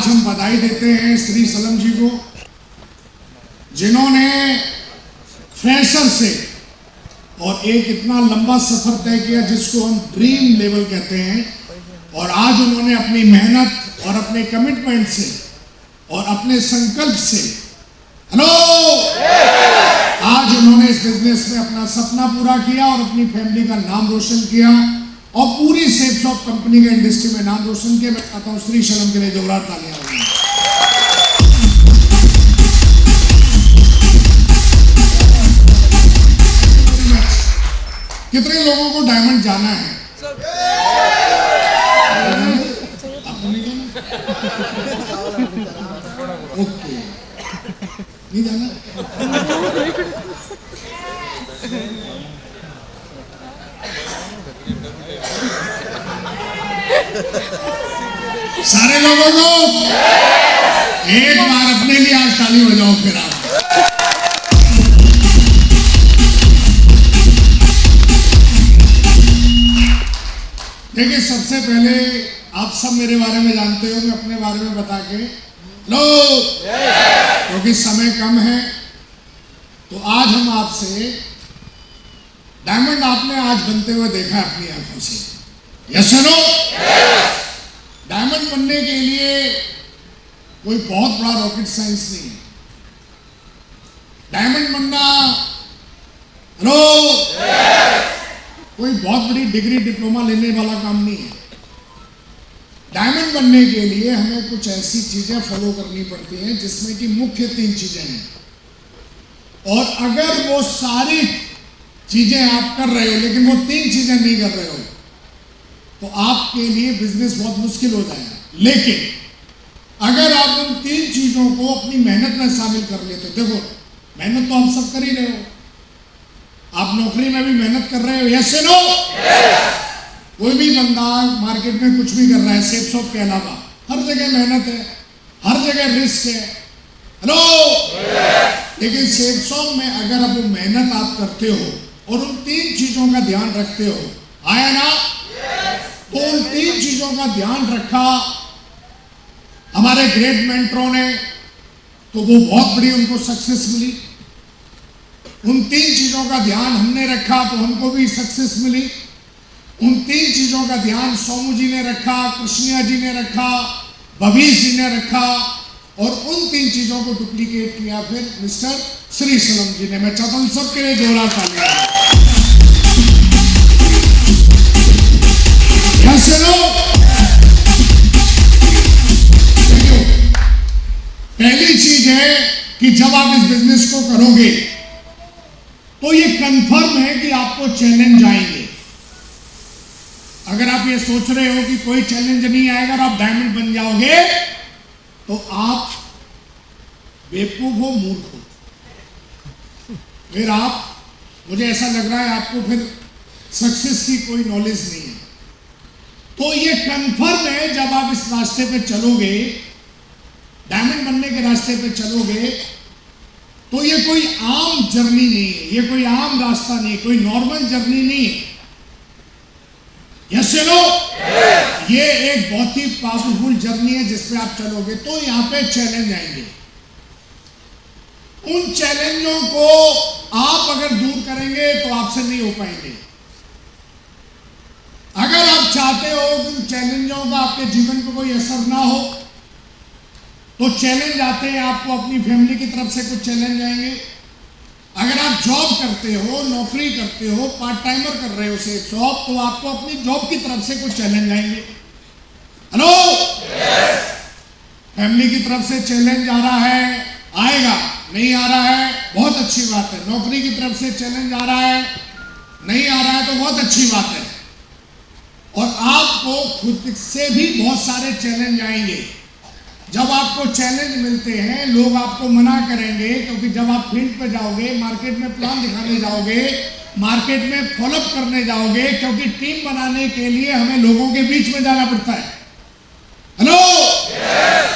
आज हम बधाई देते हैं श्री सलम जी को, जिन्होंने फ्रेशर से और एक इतना लंबा सफर तय किया जिसको हम ड्रीम लेवल कहते हैं, और आज उन्होंने अपनी मेहनत और अपने कमिटमेंट से और अपने संकल्प से आज उन्होंने इस बिजनेस में अपना सपना पूरा किया और अपनी फैमिली का नाम रोशन किया और पूरी सेफ शॉप कंपनी के इंडस्ट्री में नाम रोशन किया। मैं कहता हूँ श्री सलम के लिए जोरदार तालियां होंगी। कितने लोगों को डायमंड जाना है? आपको नहीं जाना? ओके, नहीं जाना? सारे लोगों को एक बार अपने लिए आज ताली हो जाओ फिर आप। देखिए, सबसे पहले आप सब मेरे बारे में जानते हो, मैं अपने बारे में बता के लो, क्योंकि समय कम है, तो आज हम आपसे डायमंड आपने आज बनते हुए देखा है अपनी आंखों से, यस नो? डायमंड बनने के लिए कोई बहुत बड़ा रॉकेट साइंस नहीं है। डायमंड बनना कोई बहुत बड़ी डिग्री डिप्लोमा लेने वाला काम नहीं है। डायमंड बनने के लिए हमें कुछ ऐसी चीजें फॉलो करनी पड़ती हैं जिसमें कि मुख्य 3 चीजें हैं, और अगर वो सारी चीजें आप कर रहे हो लेकिन वो 3 चीजें नहीं कर रहे हो तो आपके लिए बिजनेस बहुत मुश्किल हो जाएगा। लेकिन अगर आप उन 3 चीजों को अपनी मेहनत में शामिल कर लेते, देखो मेहनत तो आप सब कर ही रहे हो, आप नौकरी में भी मेहनत कर रहे हो, यस नो? कोई भी बंदा मार्केट में कुछ भी कर रहा है सेफ शॉप के अलावा, हर जगह मेहनत है, हर जगह रिस्क है, हेलो? लेकिन सेफ शॉप में अगर आप मेहनत आप करते हो और उन 3 चीजों का ध्यान रखते हो, आया ना? तो उन 3 चीजों का ध्यान रखा हमारे ग्रेट मेंटरों ने, तो वो बहुत बड़ी उनको सक्सेस मिली। उन 3 चीजों का ध्यान हमने रखा तो हमको भी सक्सेस मिली। उन 3 चीजों का ध्यान सोमू जी ने रखा, कृष्णिया जी ने रखा, भवीश जी ने रखा, और उन 3 चीजों को डुप्लीकेट किया फिर मिस्टर श्री सलम जी ने। मैं चाहता हूं सबके लिए जोरदार तालियां। पहली चीज है कि जब आप इस बिजनेस को करोगे तो ये कंफर्म है कि आपको चैलेंज आएंगे। अगर आप ये सोच रहे हो कि कोई चैलेंज नहीं आएगा और आप डायमंड बन जाओगे तो आप बेवकूफ हो, मूर्ख हो। फिर आप, मुझे ऐसा लग रहा है आपको फिर सक्सेस की कोई नॉलेज नहीं है। तो ये कंफर्म है जब आप इस रास्ते पे चलोगे, डायमंड बनने के रास्ते पे चलोगे, तो ये कोई आम जर्नी नहीं है, ये कोई आम रास्ता नहीं है, कोई नॉर्मल जर्नी नहीं है, यस नो? ये एक बहुत ही पावरफुल जर्नी है जिसपे आप चलोगे। तो यहां पे चैलेंज आएंगे, उन चैलेंजों को आप अगर दूर करेंगे तो आपसे नहीं हो पाएंगे। अगर आप चाहते हो कि उन चैलेंजों का आपके जीवन पर कोई असर ना हो, तो चैलेंज आते हैं आपको अपनी फैमिली की तरफ से, कुछ चैलेंज आएंगे। अगर आप जॉब करते हो, नौकरी करते हो, पार्ट टाइमर कर रहे हो सेफ शॉप, तो आपको अपनी जॉब की तरफ से कुछ चैलेंज आएंगे, हेलो? फैमिली की तरफ से चैलेंज आ रहा है, आएगा, नहीं आ रहा है बहुत अच्छी बात है। नौकरी की तरफ से चैलेंज आ रहा है, नहीं आ रहा है तो बहुत अच्छी बात है। और आपको खुद से भी बहुत सारे चैलेंज आएंगे। जब आपको चैलेंज मिलते हैं, लोग आपको मना करेंगे, क्योंकि जब आप फील्ड पे जाओगे, मार्केट में प्लान दिखाने जाओगे, मार्केट में फॉलोअप करने जाओगे, क्योंकि टीम बनाने के लिए हमें लोगों के बीच में जाना पड़ता है, हेलो?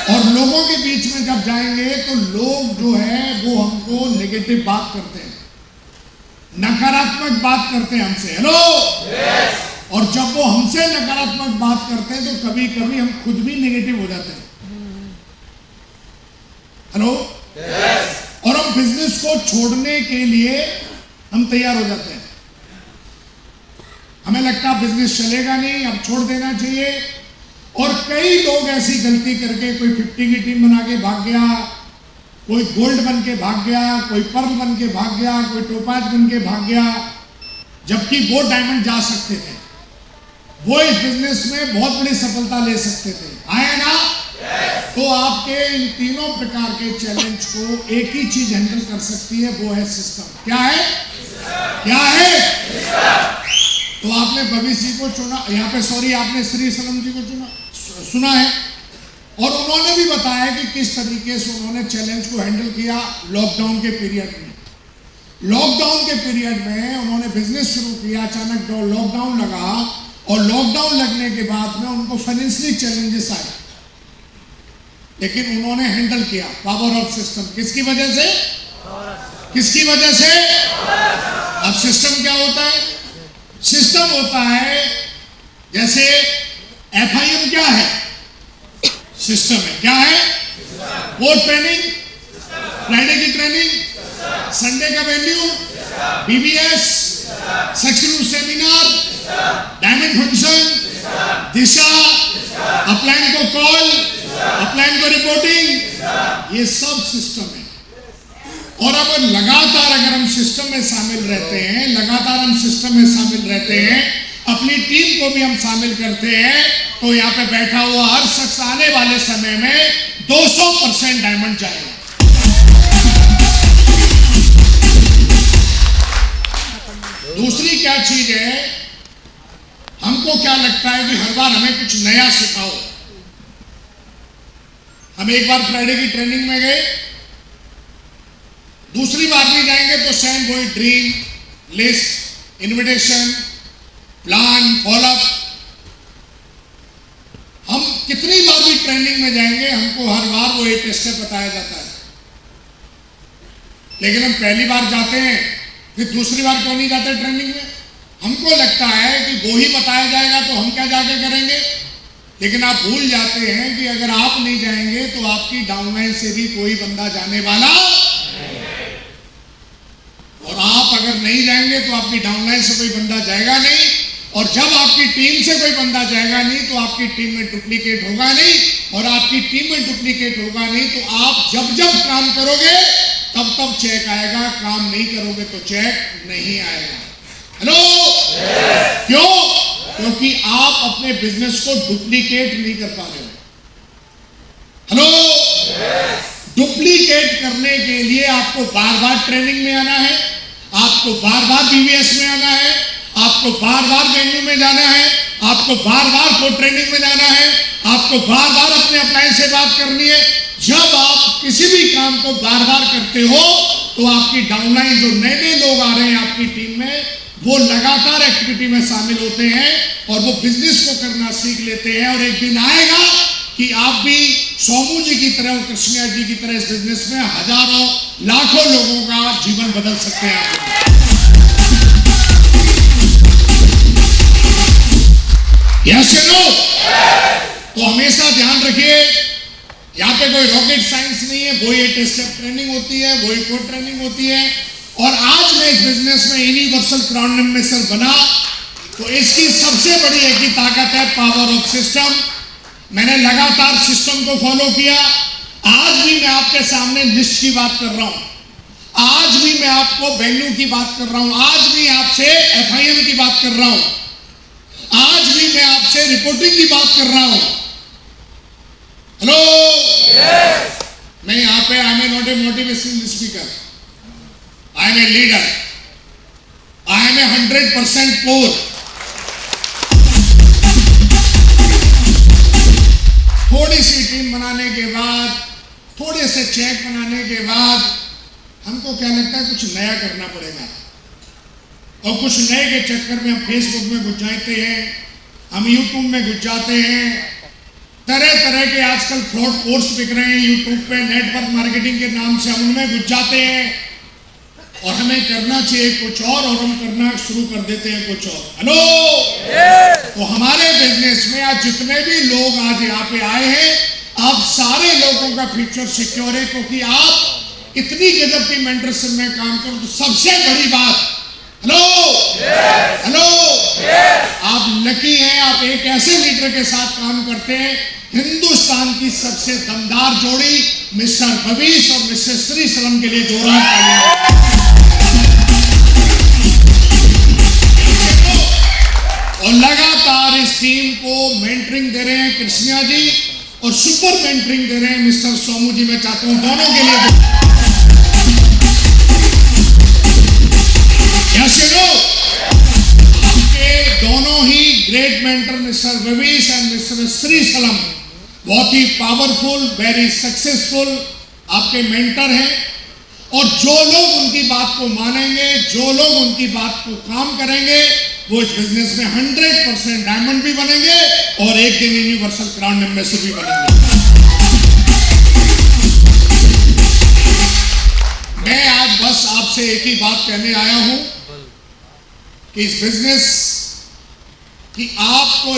और लोगों के बीच में जब जाएंगे तो लोग जो है वो हमको नेगेटिव बात करते हैं, नकारात्मक बात करते हैं हमसे, हेलो? और जब वो हमसे नकारात्मक बात करते हैं तो कभी कभी हम खुद भी नेगेटिव हो जाते हैं। हेलो, और हम बिजनेस को छोड़ने के लिए हम तैयार हो जाते हैं। हमें लगता है बिजनेस चलेगा नहीं, अब छोड़ देना चाहिए। और कई लोग ऐसी गलती करके, कोई 50 की टीम बना के भाग गया, कोई गोल्ड बन के भाग गया, कोई पर्ल बन के भाग गया, कोई टोपाज बन के भाग गया, जबकि वो डायमंड जा सकते थे, वो इस बिजनेस में बहुत बड़ी सफलता ले सकते थे। आए ना? तो आपके इन तीनों प्रकार के चैलेंज को एक ही चीज हैंडल कर सकती है, वो है सिस्टम। क्या है? क्या है? तो आपने भविष्य को चुना, यहाँ पे सॉरी आपने श्री सनम जी को सुना है, और उन्होंने भी बताया कि किस तरीके से उन्होंने चैलेंज को हैंडल किया लॉकडाउन के पीरियड में। लॉकडाउन के पीरियड में उन्होंने बिजनेस शुरू किया, अचानक लॉकडाउन लगा, और लॉकडाउन लगने के बाद में उनको फाइनेंशियली चैलेंजेस आए, लेकिन उन्होंने हैंडल किया। Power of system. किसकी वजह से? किसकी वजह से? अब सिस्टम क्या होता है? सिस्टम होता है, जैसे FIM क्या है? सिस्टम है। क्या है? वो ट्रेनिंग, फ्राइडे की ट्रेनिंग, संडे का value, BBS, successful seminar, diamond function, दिशा, अपलाइन को कॉल, अपलाइन को रिपोर्टिंग, ये सब सिस्टम है। और अब लगातार अगर हम सिस्टम में शामिल रहते हैं, लगातार हम सिस्टम में शामिल रहते हैं, अपनी टीम को भी हम शामिल करते हैं, तो यहाँ पे बैठा हुआ हर शख्स आने वाले समय में 200% डायमंड जाएगा। दूसरी क्या चीज है, हमको क्या लगता है कि हर बार हमें कुछ नया सिखाओ। हम एक बार फ्राइडे की ट्रेनिंग में गए, दूसरी बार भी जाएंगे तो सेम वही dream, list, invitation, plan, follow up. हम कितनी बार भी ट्रेनिंग में जाएंगे, हमको हर बार वो एक स्टेप बताया जाता है, लेकिन हम पहली बार जाते हैं, फिर दूसरी बार क्यों नहीं जाते ट्रेनिंग में? हमको लगता है कि वो ही बताया जाएगा तो हम क्या जाके करेंगे। लेकिन आप भूल जाते हैं कि अगर आप नहीं जाएंगे तो आपकी डाउनलाइन से भी कोई बंदा जाने वाला, और आप अगर नहीं जाएंगे तो आपकी डाउनलाइन से कोई बंदा जाएगा नहीं, और जब आपकी टीम से कोई बंदा जाएगा नहीं तो आपकी टीम में डुप्लीकेट होगा नहीं, और आपकी टीम में डुप्लीकेट होगा नहीं तो आप जब जब काम करोगे तब तब चेक आएगा, काम नहीं करोगे तो चेक नहीं आएगा। हेलो, क्यों? क्योंकि आप अपने बिजनेस को डुप्लीकेट नहीं कर पा रहे हो। हेलो, डुप्लीकेट करने के लिए आपको बार बार ट्रेनिंग में आना है, आपको बार बार BBS में आना है, आपको बार बार वेन्यू में जाना है, आपको बार बार को ट्रेनिंग में जाना है, आपको बार बार अपने अपलाइन से बात करनी है। जब आप किसी भी काम को बार बार करते हो तो आपकी डाउनलाइन, जो नए नए लोग आ रहे हैं आपकी टीम में, वो लगातार एक्टिविटी में शामिल होते हैं और वो बिजनेस को करना सीख लेते हैं, और एक दिन आएगा कि आप भी सोमू जी की तरह और कृष्णा जी की तरह इस बिजनेस में हजारों लाखों लोगों का जीवन बदल सकते हैं आप। यस या नो? तो हमेशा ध्यान रखिए, यहाँ पे कोई रॉकेट साइंस नहीं है, वही एक स्टेप ट्रेनिंग होती है, वही कोड ट्रेनिंग होती है। और आज मैं इस बिजनेस में यूनिवर्सल क्राउन एम्बेसडर बना तो इसकी सबसे बड़ी एक ही ताकत है पावर ऑफ सिस्टम। मैंने लगातार सिस्टम को फॉलो किया। आज भी मैं आपके सामने लिस्ट की बात कर रहा हूं, आज भी मैं आपको वेन्यू की बात कर रहा हूं, आज भी आपसे FIM की बात कर रहा हूं, आज भी मैं आपसे रिपोर्टिंग की बात कर रहा हूं। हेलो, मैं यहां पे I am not a motivational speaker, I am a leader, I am a 100% core. थोड़ी सी टीम बनाने के बाद, थोड़े से चेक बनाने के बाद हमको क्या लगता है कुछ नया करना पड़ेगा, और कुछ नए के चक्कर में हम फेसबुक में घुस जाते हैं, हम यूट्यूब में घुस जाते हैं, तरह तरह के आजकल फ्रॉड कोर्स बिक रहे हैं यूट्यूब पे, नेटवर्क मार्केटिंग के नाम से हम उनमें घुस जाते हैं, और हमें करना चाहिए कुछ और हम करना शुरू कर देते हैं कुछ और। हेलो, तो हमारे बिजनेस में आज जितने भी लोग आज यहाँ पे आए हैं, आप सारे लोगों का फ्यूचर सिक्योर है, क्योंकि आप इतनी गजब की मेंटरशिप में काम करो। तो सबसे बड़ी बात, हेलो हेलो, आप लकी हैं, आप एक ऐसे लीडर के साथ काम करते हैं। हिंदुस्तान की सबसे दमदार जोड़ी मिस्टर भविष और मिस्टर श्री सलम के लिए जोरदार तालियां। और लगातार इस टीम को मेंटरिंग दे रहे हैं कृष्णा जी, और सुपर मेंटरिंग दे रहे हैं मिस्टर सोमू जी। मैं चाहता हूं दोनों के लिए आपके दोनों ही great mentor mister Bhavish and mister Shri Salam बहुत ही पावरफुल, वेरी सक्सेसफुल आपके मेंटर हैं। और जो लोग उनकी बात को मानेंगे, जो लोग उनकी बात को काम करेंगे, वो इस बिजनेस में 100% डायमंड भी बनेंगे और एक दिन यूनिवर्सल क्राउन एम्बेसडर भी बनेंगे। मैं आज बस आपसे एक ही बात कहने आया हूं कि इस बिजनेस की आपको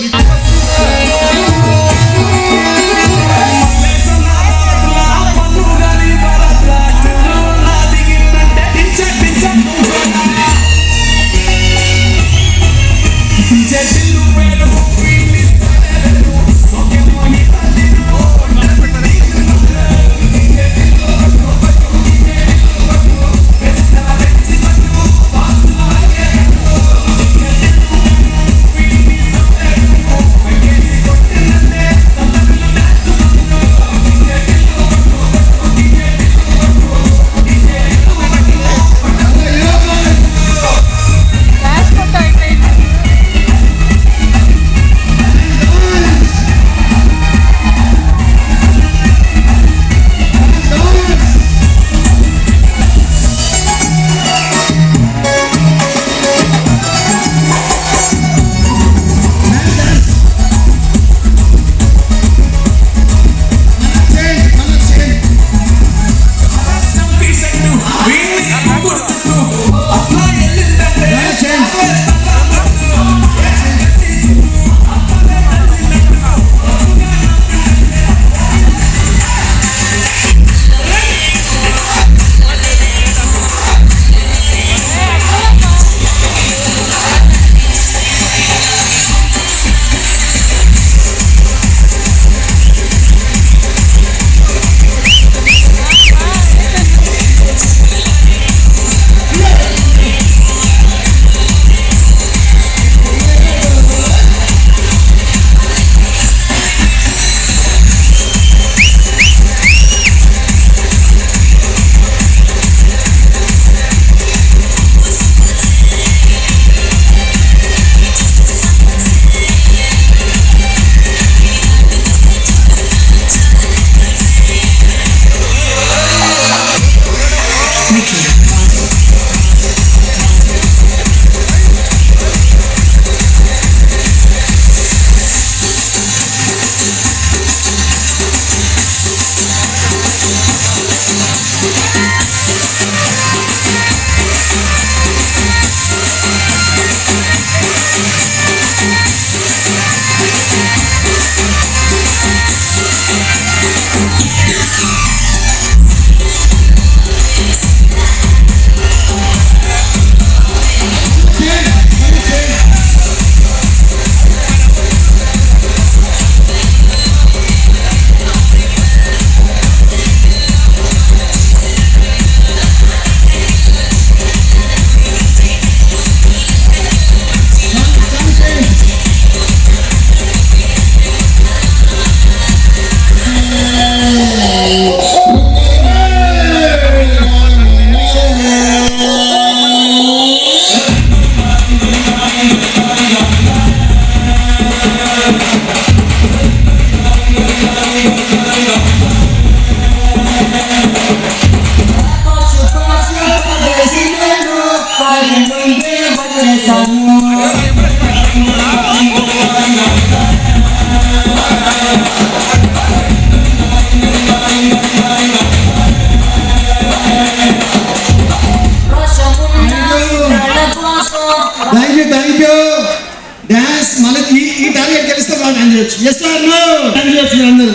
డాన్స్ మనకి ఈ టార్గెట్ గెలిస్తే మనం డాన్స్ చేయొచ్చు. Yes are no? డాన్స్ చేయొచ్చు మీరు అందరూ.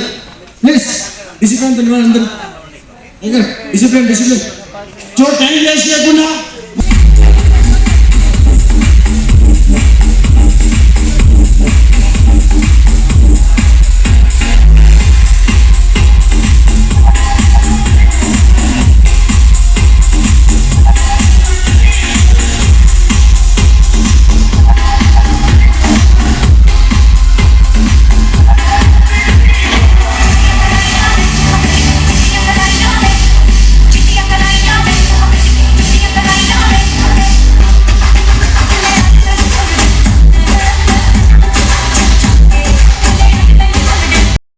ప్లీజ్ డిసిప్లిన్ అందరూ డిసిప్లిన్. जो टाइम वेस्ट లేకుండా